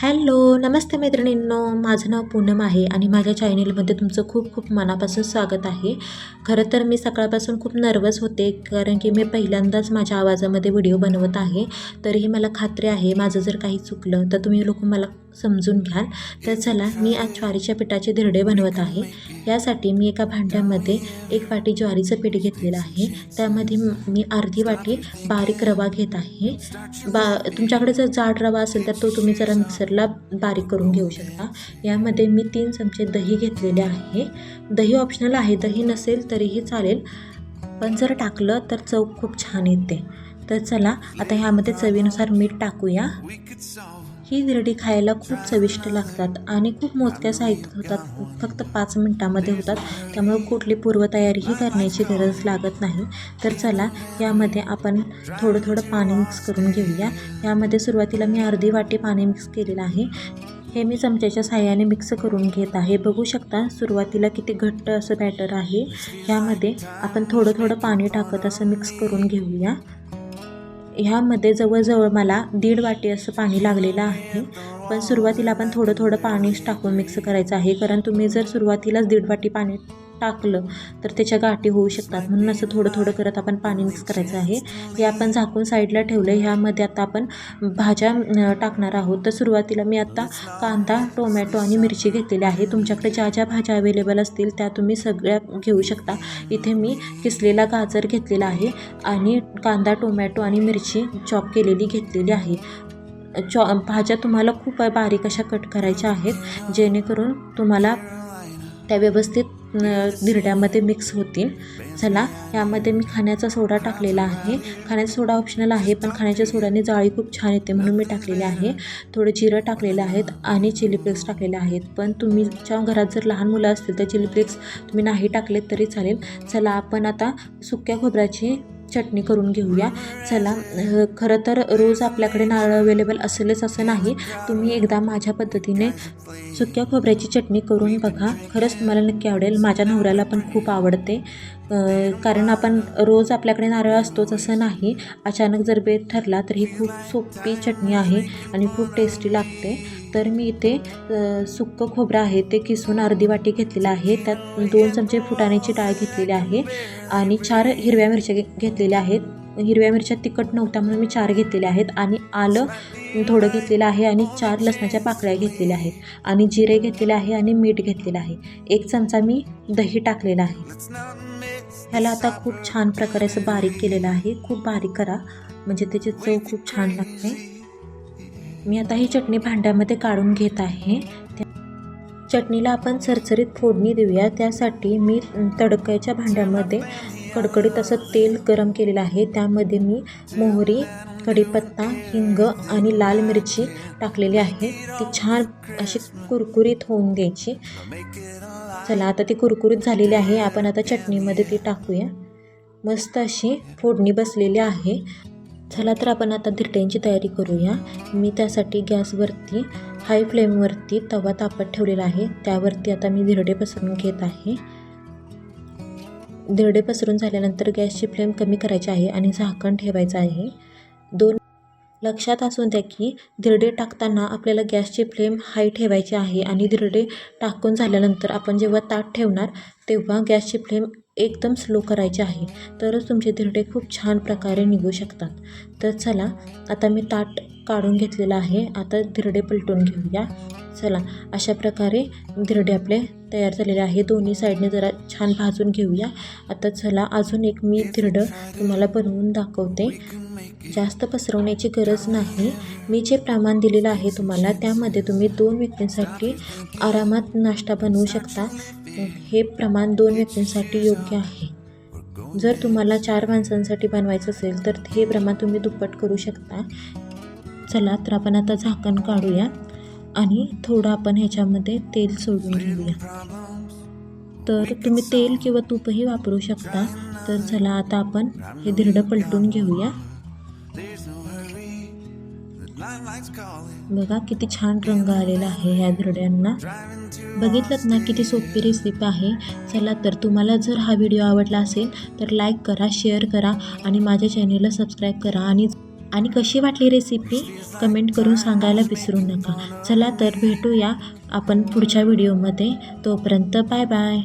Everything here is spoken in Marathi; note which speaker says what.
Speaker 1: हॅलो, नमस्ते मैत्रिणींनो. माझं नाव पूनम आहे आणि माझ्या चॅनलमध्ये तुमचं खूप खूप मनापासून स्वागत आहे. खरं तर मी सकाळपासून खूप नर्वस होते, कारण की मी पहिल्यांदाच माझ्या आवाजामध्ये व्हिडिओ बनवत आहे. तरीही मला खात्री आहे माझं जर काही चुकलं तर तुम्ही लोक मला समजून घ्याल. तर चला, मी आज ज्वारीच्या पिठाचे धिरडे बनवत आहे. यासाठी मी एका भांड्यामध्ये 1 वाटी ज्वारीचं पीठ घेतलेलं आहे. त्यामध्ये मी अर्धी वाटी बारीक रवा घेत आहे. तुमच्याकडे जर जाड रवा असेल तर तो तुम्ही जरा मिक्सरला बारीक करून घेऊ शकता. यामध्ये मी 3 चमचे दही घेतलेले आहे. दही ऑप्शनल आहे, दही नसेल तरीही चालेल, पण जर टाकलं तर चव खूप छान येते. तर चला, आता ह्यामध्ये चवीनुसार मीठ टाकूया. ही धिरडी खायला खूप चविष्ट लागतात आणि खूप मोजक्या साहित्यात होतात. फक्त 5 मिनिटामध्ये होतात, त्यामुळे कुठली पूर्वतयारीही करण्याची गरज लागत नाही. तर चला, यामध्ये आपण थोडं थोडं पाणी मिक्स करून घेऊया. यामध्ये सुरुवातीला मी अर्धी वाटी पाणी मिक्स केलेलं आहे. हे मी चमच्याच्या साहाय्याने मिक्स करून घेत आहे. बघू शकता सुरुवातीला किती घट्ट असं बॅटर आहे. यामध्ये आपण थोडं थोडं पाणी टाकत असं मिक्स करून घेऊया. ह्यामध्ये जवळजवळ मला 1.5 वाटी असं पाणी लागलेलं आहे. पण सुरुवातीला आपण थोडं थोडं पाणीच टाकून मिक्स करायचं आहे, कारण तुम्ही जर सुरुवातीलाच 1.5 वाटी पाणी टाकलं तर त्याच्या गाठी होऊ शकतात. म्हणून असं थोडं थोडं करत आपण पाणी मिक्स करायचं आहे. हे आपण झाकून साईडला ठेवलं. ह्यामध्ये आता आपण भाज्या टाकणार आहोत. तर सुरुवातीला मी आता कांदा, टोमॅटो आणि मिरची घेतलेली आहे. तुमच्याकडे ज्या ज्या भाज्या अवेलेबल असतील त्या तुम्ही सगळ्या घेऊ शकता. इथे मी किसलेला गाजर घेतलेला आहे आणि कांदा, टोमॅटो आणि मिरची चॉप केलेली घेतलेली आहे. भाज्या तुम्हाला खूप बारीक अशा कट करायच्या आहेत, जेणेकरून तुम्हाला त्या व्यवस्थित धिरड्यामध्ये मिक्स होतील. चला, यामध्ये मी खाण्याचा सोडा टाकलेला आहे. खाण्याचा सोडा ऑप्शनल आहे, पण खाण्याच्या सोड्याने जाळी खूप छान येते म्हणून मी टाकलेले आहे. थोडं जिरं टाकलेलं आहेत आणि चिली फ्लेक्स टाकलेले आहेत. पण तुमच्या घरात जर लहान मुलं असतील तर चिली फ्लेक्स तुम्ही नाही टाकलेत तरी चालेल. चला, आपण आता सुक्या खोबऱ्याची चटणी करून घेऊया. चला, खरं तर रोज आपल्याकडे नारळ अवेलेबल असेलच असं नाही. तुम्ही एकदा माझ्या पद्धतीने सुक्या खोबऱ्याची चटणी करून बघा. खरंच तुम्हाला नक्की आवडेल. माझ्या नवऱ्याला पण खूप आवडते, कारण आपण रोज आपल्याकडे नारळ असतोच असं नाही. अचानक जर बेत ठरला तर ही खूप सोपी चटणी आहे आणि खूप टेस्टी लागते. तर मी इथे सुक्कं खोबरं आहे ते किसून अर्धी वाटी घेतलेलं आहे. त्यात 2 चमचे फुटाण्याची डाळ घेतलेली आहे आणि 4 हिरव्या मिरच्या घेतलेल्या आहेत. हिरव्या मिरच्या तिखट नव्हत्या म्हणून मी 4 घेतलेल्या आहेत आणि आलं थोडं घेतलेलं आहे आणि 4 लसणाच्या पाकळ्या घेतलेल्या आहेत आणि जिरे घेतलेले आहे आणि मीठ घेतलेलं आहे. 1 चमचा मी दही टाकलेला आहे. ह्याला आता खूप छान प्रकारे असं बारीक केलेलं आहे. खूप बारीक करा, म्हणजे त्याची चव खूप छान लागते. मी आता ही चटणी भांड्यामध्ये काढून घेत आहे. चटणीला आपण चरचरीत फोडणी देऊया. त्यासाठी मी तडक्याच्या भांड्यामध्ये कडकडीत असं तेल गरम केलेलं आहे. त्यामध्ये मी मोहरी, कढीपत्ता, हिंग आणि लाल मिरची टाकलेली आहे. ती छान अशी कुरकुरीत होऊन द्यायची. चला, आता ती कुरकुरीत झालेली आहे. आपण आता चटणीमध्ये ती टाकूया. मस्त अशी फोडणी बसलेली आहे. चला, तर आपण आता धिरड्यांची तयारी करूया. मी त्यासाठी गॅसवरती हाय फ्लेमवरती तवा तापत ठेवलेला आहे. त्यावरती आता मी धिरडे पसरून घेत आहे. धिरडे पसरून झाल्यानंतर गॅसची फ्लेम कमी करायची आहे आणि झाकण ठेवायचं आहे. लक्षात असू द्या की धिरडे टाकताना आपल्याला गॅसची फ्लेम हाय ठेवायची आहे आणि धिरडे टाकून झाल्यानंतर आपण जेव्हा ताट ठेवणार तेव्हा गॅसची फ्लेम एकदम स्लो करायची आहे. तरच तुमचे धिरडे खूप छान प्रकारे निघू शकतात. तर चला, आता मी ताट काढून घेतलेलं आहे. आता धिरडे पलटून घेऊया. चला, अशा प्रकारे धिरडे आपले तयार झालेले आहे. दोन्ही साईडने जरा छान भाजून घेऊया. आता चला, अजून एक मी धिरडं तुम्हाला बनवून दाखवते. जास्त पसरवण्याची गरज नाही. मी जे प्रमाण दिलेलं आहे तुम्हाला, त्यामध्ये तुम्ही 2 व्यक्तींसाठी आरामात नाश्ता बनवू शकता. हे प्रमाण 2 व्यक्तींसाठी योग्य आहे. जर तुम्हाला 4 माणसांसाठी बनवायचं असेल तर हे प्रमाण तुम्ही दुप्पट करू शकता. चला, तर आपण आता झाकण काढूया आणि थोडं आपण ह्याच्यामध्ये तेल सोडून घेऊया. तर तुम्ही तेल किंवा तूपही वापरू शकता. तर चला, आता आपण हे धिरडं पलटून घेऊया. बघा किती छान रंग आलेला आहे ह्या धिरड्यांना. बघितलं ना, किती सोपी रेसिपी आहे. चला, तर तुम्हाला जर हा व्हिडिओ आवडला असेल तर लाईक करा, शेअर करा आणि माझ्या चॅनेलला सबस्क्राईब करा आणि आणि कशी वाटली रेसिपी कमेंट करून सांगायला विसरू नका. चला तर भेटूया आपण पुढच्या व्हिडिओमध्ये. तोपर्यंत बाय बाय.